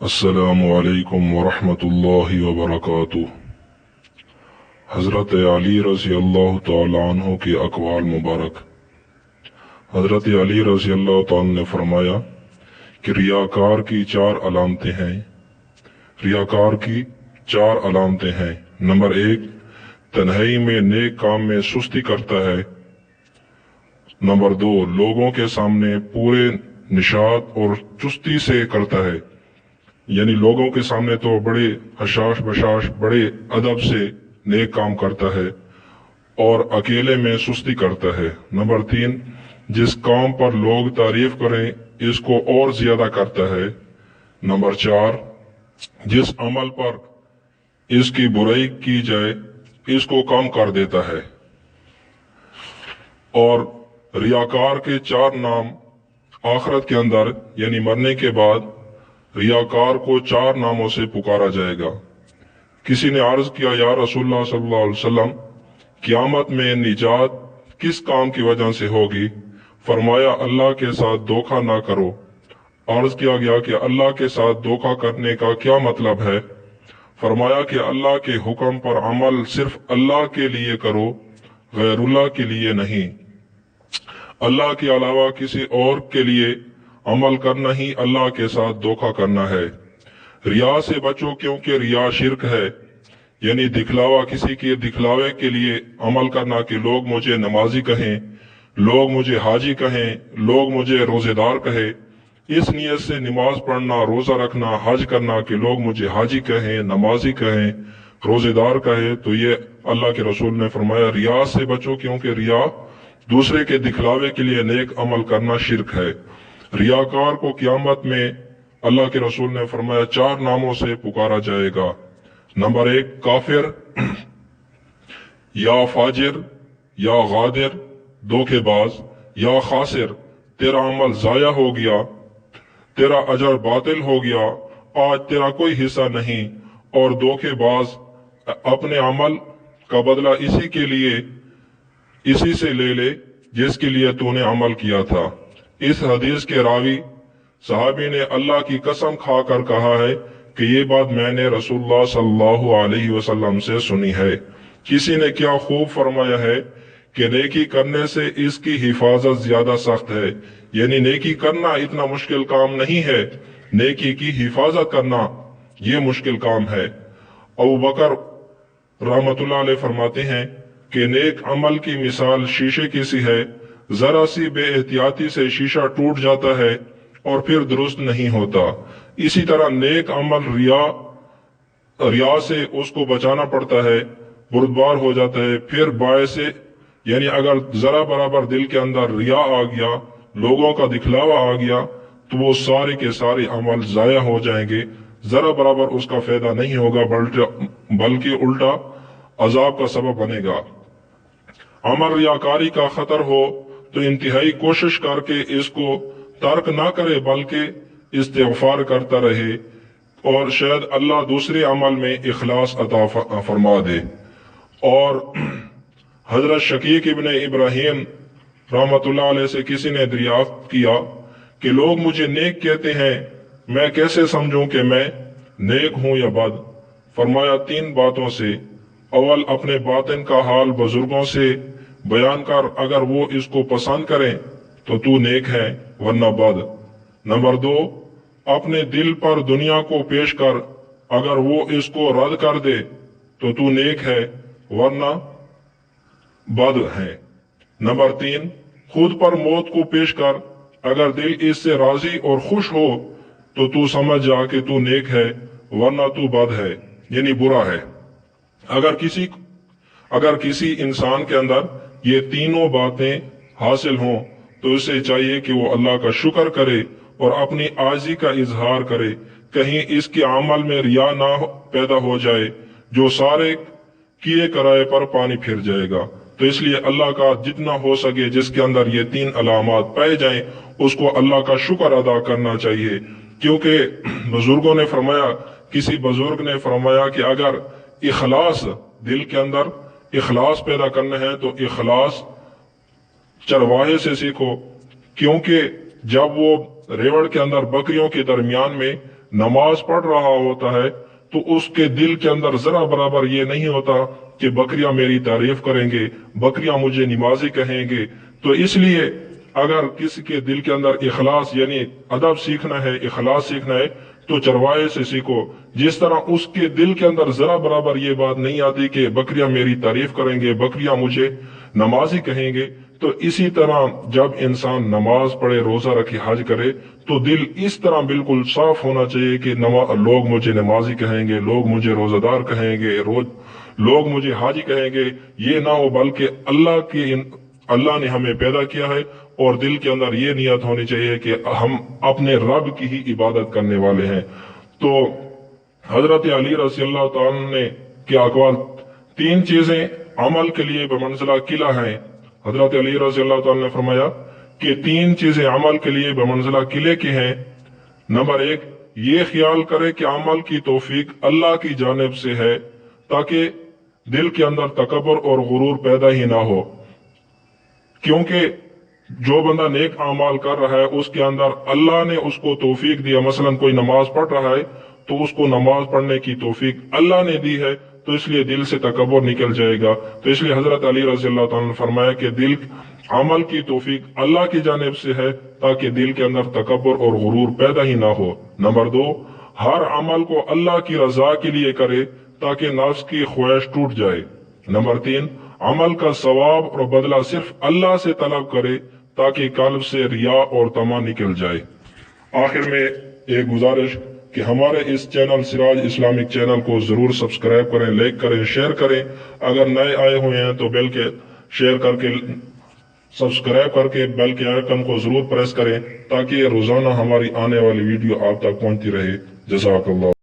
अस्सलामु अलैकुम वरहमतुल्लाहि वबरकातुह। हज़रत अली रज़ी अल्लाह तआला अन्हु के अक़वाल मुबारक। हज़रत अली रज़ी अल्लाह तआला ने फरमाया कि रियाकार की चार अलामतें हैं। रियाकार की चार अलामतें हैं। नंबर एक, तन्हाई में नेक काम में सुस्ती करता है। नंबर दो, लोगों के सामने पूरे निशात और चुस्ती से करता है, यानी लोगों के सामने तो बड़े हशाश बशाश बड़े अदब से नेक काम करता है और अकेले में सुस्ती करता है। नंबर तीन, जिस काम पर लोग तारीफ करें इसको और ज्यादा करता है। नंबर चार, जिस अमल पर इसकी बुराई की जाए इसको कम कर देता है। और रियाकार के चार नाम आखिरत के अंदर यानी मरने के बाद रियाकार को चार नामों से पुकारा जाएगा। किसी ने अर्ज किया, या रसूलुल्लाह सल्लल्लाहु अलैहि वसल्लम, क़यामत में निजात किस काम की वजह से होगी? फरमाया, अल्लाह के साथ धोखा ना करो। अर्ज किया गया कि अल्लाह के साथ धोखा करने का क्या मतलब है? फरमाया कि अल्लाह के हुक्म पर अमल सिर्फ अल्लाह के लिए करो, गैरुल्लाह के लिए नहीं। अल्लाह के अलावा किसी और के लिए अमल करना ही अल्लाह के साथ धोखा करना है। रिया से बचो, क्योंकि रिया शिर्क है, यानी दिखलावा, किसी के दिखलावे के लिए अमल करना कि लोग मुझे नमाजी कहें, लोग मुझे हाजी कहें, लोग मुझे रोजेदार कहे। इस नियत से नमाज पढ़ना, रोजा रखना, हज करना कि लोग मुझे हाजी कहें, नमाजी कहें, रोजेदार कहे, तो ये अल्लाह के रसूल ने फरमाया रिया से बचो, क्योंकि रिया दूसरे के दिखलावे के लिए नेक अमल करना शिर्क है। रियाकार को क़यामत में अल्लाह के रसूल ने फरमाया चार नामों से पुकारा जाएगा। नंबर एक, काफिर, या फाजिर, या गादिर, धोखेबाज, या खासिर, तेरा अमल जाया हो गया, तेरा अजर बातिल हो गया, आज तेरा कोई हिस्सा नहीं। और धोखेबाज, अपने अमल का बदला इसी से ले ले जिसके लिए तूने अमल किया था। इस हदीस के रावी सहाबी ने अल्लाह की कसम खाकर कहा है कि ये बात मैंने रसूलुल्लाह सल्लल्लाहु अलैहि वसल्लम से सुनी है। किसी ने क्या खूब फरमाया है कि नेकी करने से इसकी हिफाजत ज्यादा सख्त है, यानी नेकी करना इतना मुश्किल काम नहीं है, नेकी की हिफाजत करना ये मुश्किल काम है। अबू बकर रहमतुल्लाह अलैह फरमाते हैं कि नेक अमल की मिसाल शीशे की सी है, जरा सी बेएहतियाती से शीशा टूट जाता है और फिर दुरुस्त नहीं होता। इसी तरह नेक अमल रिया से उसको बचाना पड़ता है, बुरदबार हो जाता है। फिर बाय से यानी अगर जरा बराबर दिल के अंदर रिया आ गया, लोगों का दिखलावा आ गया, तो वो सारे के सारे अमल जाया हो जाएंगे, जरा बराबर उसका फायदा नहीं होगा, बल्कि उल्टा अजाब का सबब बनेगा। अमल रियाकारी का खतर हो तो इंतहाई कोशिश करके इसको तर्क ना करे, बल्कि इस्तिग़फ़ार करता रहे और शायद अल्लाह दूसरे अमल में इखलास अता फरमा दे। और हजरत शकीक इब्ने इब्राहिम रहमतुल्लाह अलैह से किसी ने दरियाफ्त किया कि लोग मुझे नेक कहते हैं, मैं कैसे समझूं कि मैं नेक हूं या बद? फरमाया तीन बातों से। अव्वल, अपने बातिन का हाल बुजुर्गों से बयान कर, अगर वो इसको पसंद करें तो तू नेक है वरना बद। नंबर दो, अपने दिल पर दुनिया को पेश कर, अगर वो इसको रद्द कर दे तो तू नेक है वरना बद है। नंबर तीन, खुद पर मौत को पेश कर, अगर दिल इससे राजी और खुश हो तो तू समझ जा कि तू नेक है वरना तू बद है, यानी बुरा है। अगर किसी इंसान के अंदर ये तीनों बातें हासिल हों तो उसे चाहिए कि वो अल्लाह का शुक्र करे और अपनी आजी का इजहार करे, कहीं इसके अमल में रिया ना पैदा हो जाए जो सारे किए कराए पर पानी फिर जाएगा। तो इसलिए अल्लाह का जितना हो सके जिसके अंदर ये तीन अलामात पाए जाएं उसको अल्लाह का शुक्र अदा करना चाहिए। क्योंकि बुजुर्गों ने फरमाया, किसी बुजुर्ग ने फरमाया कि अगर इखलास, दिल के अंदर इखलास पैदा करना है तो इखलास चरवाहे से सीखो, क्योंकि जब वो रेवड़ के अंदर बकरियों के दरमियान में नमाज पढ़ रहा होता है तो उसके दिल के अंदर जरा बराबर ये नहीं होता कि बकरियां मेरी तारीफ करेंगे, बकरियां मुझे नमाजी कहेंगे। तो इसलिए अगर किसी के दिल के अंदर इखलास यानी अदब सीखना है, इखलास सीखना है, तो चरवाहे से सीखो। जिस तरह उसके दिल के अंदर जरा बराबर ये बात नहीं आती कि बकरियां मेरी तारीफ करेंगे, बकरियां मुझे नमाजी कहेंगे, तो इसी तरह जब इंसान नमाज पढ़े, रोजा रखे, हज करे, तो दिल इस तरह बिल्कुल साफ होना चाहिए कि लोग मुझे नमाजी कहेंगे, लोग मुझे रोजादार कहेंगे, लोग मुझे हाजी कहेंगे। ये ना हो, बल्कि अल्लाह ने हमें पैदा किया है और दिल के अंदर ये नियत होनी चाहिए कि हम अपने रब की ही इबादत करने वाले हैं। तो हजरत अली रज़ी अल्लाह ताला ने के अक़वाल, तीन चीजें अमल के लिए बमंज़िला किला हैं। हजरत अली रज़ी अल्लाह ताला ने फरमाया कि तीन चीजें अमल के लिए बमंज़िला किले की हैं। नंबर एक, ये ख्याल करे कि अमल की तौफीक अल्लाह की जानिब से है, ताकि दिल के अंदर तकब्बुर और गुरूर पैदा ही ना हो। क्योंकि जो बंदा नेक अमाल कर रहा है उसके अंदर अल्लाह ने उसको तौफीक दिया, मसलन कोई नमाज पढ़ रहा है तो उसको नमाज पढ़ने की तौफीक अल्लाह ने दी है, तो इसलिए दिल से तकब्बुर निकल जाएगा। तो इसलिए हजरत अली रज़ी अल्लाह ताला ने फरमाया कि दिल अमल की तौफीक अल्लाह की जानिब से है, ताकि दिल के अंदर तकब्बुर और गुरूर पैदा ही ना हो। नंबर दो, हर अमल को अल्लाह की रजा के लिए करे, ताकि नफ्स की ख्वाहिश टूट जाए। नंबर तीन, अमल का सवाब और बदला सिर्फ अल्लाह से तलब करे, ताकि कल्ब से रिया और तमा निकल जाए। आखिर में एक गुजारिश कि हमारे इस चैनल सिराज इस्लामिक चैनल को जरूर सब्सक्राइब करें, लाइक करें, शेयर करें। अगर नए आए हुए हैं तो बेल के शेयर करके सब्सक्राइब करके बेल के आइकन को जरूर प्रेस करें, ताकि रोजाना हमारी आने वाली वीडियो आप तक पहुंचती रहे। जज़ाकल्लाह।